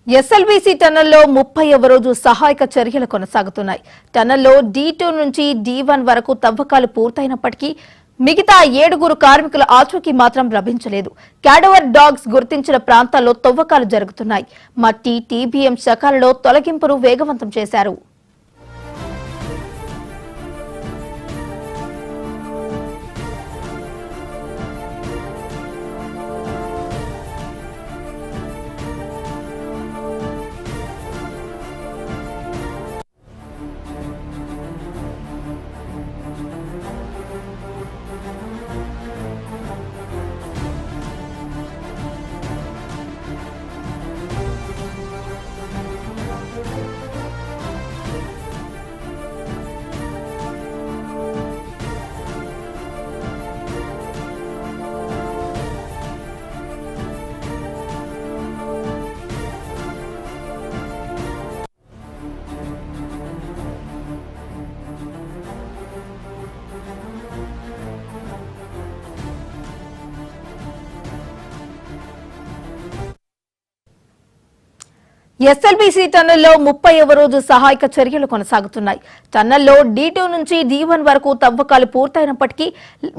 SLBC టన్నెల్లో 30వ రోజు సహాయక చర్యలు కొనసాగుతున్నాయి. టన్నెల్లో D2 నుంచి D1 వరకు తవ్వకాలు పూర్తయినప్పటికీ మిగతా 7 కార్మికుల ఆచూకీ మాత్రం లభించలేదు. క్యాడవర్ డాగ్స్ గుర్తించిన ప్రాంతాల్లో తవ్వకాలు జరుగుతున్నాయి. మట్టి, TBM శకలలో తొలగింపును వేగవంతం చేశారు. ఎస్ఎల్బీసీ టన్నెల్లో 30వ రోజు సహాయక చర్యలు కొనసాగుతున్నాయి. టన్నెల్లో D2 నుంచి D1 వరకు తవ్వకాలు పూర్తయినప్పటికీ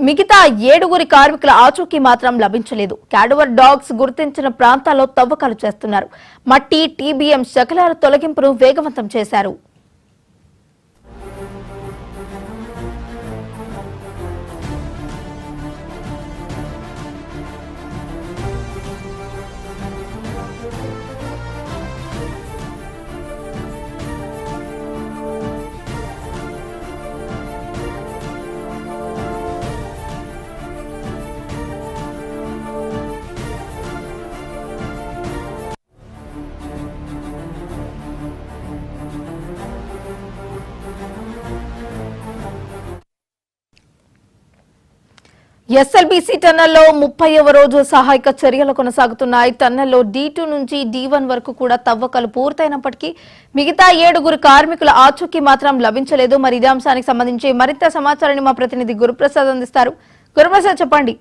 మిగతా 7 కార్మికుల ఆచూకీ మాత్రం లభించలేదు. క్యాడవర్ డాగ్స్ గుర్తించిన ప్రాంతాల్లో తవ్వకాలు చేస్తున్నారు. మట్టి, TBM శకలాల తొలగింపును వేగవంతం చేశారు. ఎస్ఎల్బీసీ టన్నెల్లో 30వ రోజు సహాయక చర్యలు కొనసాగుతున్నాయి. టన్నెల్లో D2 నుంచి D1 వరకు కూడా తవ్వకాలు పూర్తయినప్పటికీ మిగతా 7 కార్మికుల ఆచూకీ మాత్రం లభించలేదు. మరి ఇదే అంశానికి సంబంధించి మరింత సమాచారాన్ని మా ప్రతినిధి గురుప్రసాద్ అందిస్తారు. గురుప్రసాద్, చెప్పండి.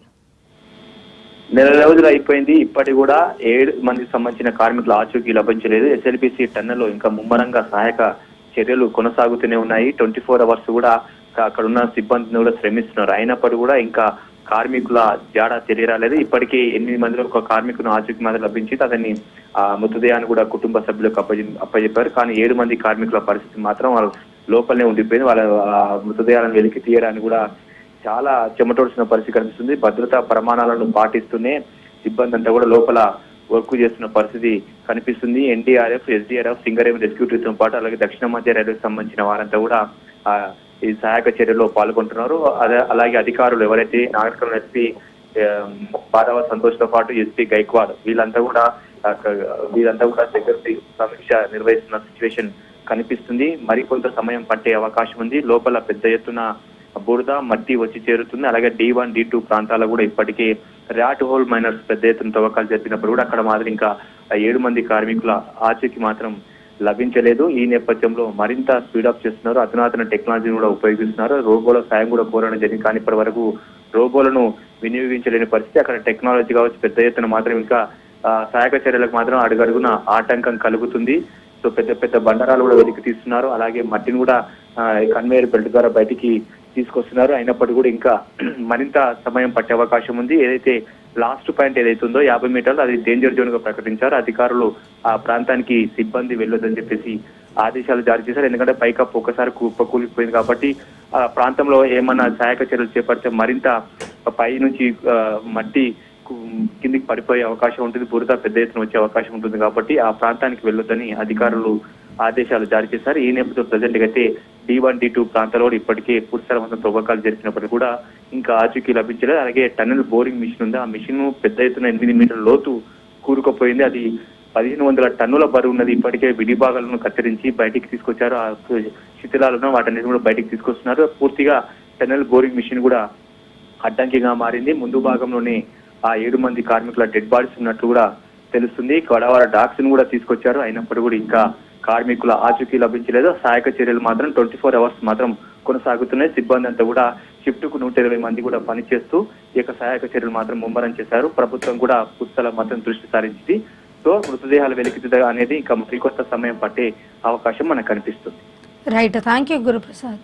నెల రోజులు అయిపోయింది, ఇప్పటి కూడా 7 మందికి సంబంధించిన కార్మికుల ఆచూకీ లభించలేదు. ఎస్ఎల్బీసీ టన్నెల్లో ఇంకా ముమ్మరంగా సహాయక చర్యలు కొనసాగుతూనే ఉన్నాయి. 24 అవర్స్ కూడా అక్కడ ఉన్న సిబ్బందిని కూడా శ్రమిస్తున్నారు. అయినప్పటికీ కూడా ఇంకా కార్మికుల జాడ తెలియరాలేదు. ఇప్పటికీ 8 మందిలో ఒక కార్మికును ఆచూకీ మాత్రం లభించింది. అతన్ని మృతదేహాన్ని కూడా కుటుంబ సభ్యులకు అప్పచెప్పారు. కానీ 7 మంది కార్మికుల పరిస్థితి మాత్రం వాళ్ళ లోపలనే ఉండిపోయింది. వాళ్ళ మృతదేహాలను వెలికి తీయడానికి కూడా చాలా చెమటోడ్చిన పరిస్థితి కనిపిస్తుంది. భద్రతా ప్రమాణాలను పాటిస్తూనే సిబ్బంది అంతా కూడా లోపల వర్క్ చేస్తున్న పరిస్థితి కనిపిస్తుంది. NDRF, SDRF, సింగరేణి రెస్క్యూ టీంతో పాటు అలాగే దక్షిణ మధ్య రైల్వేకి సంబంధించిన వారంతా కూడా ఈ సహాయక చర్యల్లో పాల్గొంటున్నారు. అలాగే అధికారులు ఎవరైతే నాగరికల్ ఎస్పీ బాధవ సంతోష్ తో పాటు ఎస్పీ గైక్వాడ్ వీళ్ళంతా కూడా దగ్గర సమీక్ష నిర్వహిస్తున్న సిచ్యువేషన్ కనిపిస్తుంది. మరికొంత సమయం పట్టే అవకాశం ఉంది. లోపల పెద్ద ఎత్తున బురద, మట్టి వచ్చి చేరుతుంది. అలాగే D1, D2 ప్రాంతాల్లో కూడా ఇప్పటికే ర్యాట్ హోల్ మైనర్స్ పెద్ద ఎత్తున తవ్వకాలు జరిపినప్పుడు కూడా అక్కడ మాత్రం ఇంకా 7 మంది కార్మికుల ఆచూకీ మాత్రం లభించలేదు. ఈ నేపథ్యంలో మరింత స్పీడప్ చేస్తున్నారు. అధునాతన టెక్నాలజీని కూడా ఉపయోగిస్తున్నారు. రోబోల సాయం కూడా కోరడం జరిగింది. కానీ ఇప్పటి వరకు రోబోలను వినియోగించలేని పరిస్థితి. అక్కడ టెక్నాలజీ కావచ్చు పెద్ద ఎత్తున మాత్రం ఇంకా సహాయక చర్యలకు మాత్రం అడుగడుగున ఆటంకం కలుగుతుంది. సో పెద్ద పెద్ద బండరాలు కూడా వెలికి తీస్తున్నారు. అలాగే మట్టిని కూడా కన్వేయర్ బెల్ట్ ద్వారా బయటికి తీసుకొస్తున్నారు. అయినప్పటికీ కూడా ఇంకా మరింత సమయం పట్టే అవకాశం ఉంది. ఏదైతే లాస్ట్ పాయింట్ ఏదైతే ఉందో 50 మీటర్లు, అది డేంజర్ జోన్ గా ప్రకటించారు. అధికారులు ఆ ప్రాంతానికి సిబ్బంది వెళ్ళొద్దని చెప్పేసి ఆదేశాలు జారీ చేశారు. ఎందుకంటే పైకప్పు ఒకసారి కూలిపోయింది కాబట్టి ఆ ప్రాంతంలో ఏమన్నా సహాయక చర్యలు చేపడితే మరింత పై నుంచి మట్టి కిందికి పడిపోయే అవకాశం ఉంటుంది. బురద పెద్ద ఎత్తున వచ్చే అవకాశం ఉంటుంది కాబట్టి ఆ ప్రాంతానికి వెళ్ళొద్దని అధికారులు ఆదేశాలు జారీ చేశారు. ఈ నేపథ్యంలో ప్రజెంట్ అయితే D1, D2 ప్రాంతాల్లో ఇప్పటికే పూర్తిస్థాయి తవ్వకాలు జరిపినప్పటికీ కూడా ఇంకా ఆచూకీ లభించలేదు. అలాగే టన్నెల్ బోరింగ్ మిషన్ ఉంది. ఆ మిషన్ పెద్ద ఎత్తున 8 మీటర్ల లోతు కూరుకుపోయింది. అది 1500 టన్నుల బరువు ఉన్నది. ఇప్పటికే విడిభాగాలను కత్తిరించి బయటికి తీసుకొచ్చారు. ఆ శిథిలాలను వాటన్నిటిని కూడా బయటికి తీసుకొస్తున్నారు. పూర్తిగా టన్నెల్ బోరింగ్ మిషన్ కూడా అడ్డంకిగా మారింది. ముందు భాగంలోనే ఆ 7 మంది కార్మికుల డెడ్ బాడీస్ ఉన్నట్లు కూడా తెలుస్తుంది. గొడవల డాగ్స్ ను కూడా తీసుకొచ్చారు. అయినప్పుడు కూడా ఇంకా కార్మికుల ఆచూకీ లభించలేదు. సహాయక చర్యలు మాత్రం 24 అవర్స్ మాత్రం కొనసాగుతున్నాయి. సిబ్బంది అంతా కూడా షిఫ్ట్ కు 120 మంది కూడా పనిచేస్తూ ఈ యొక్క సహాయక చర్యలు మాత్రం ముమ్మరం చేశారు. ప్రభుత్వం కూడా పుస్తల మాత్రం దృష్టి సారించింది. సో మృతదేహాలు వెలికితీత అనేది ఇంకా మరికొంత సమయం పట్టే అవకాశం మనకు కనిపిస్తుంది. Right, thank you Guruprasad.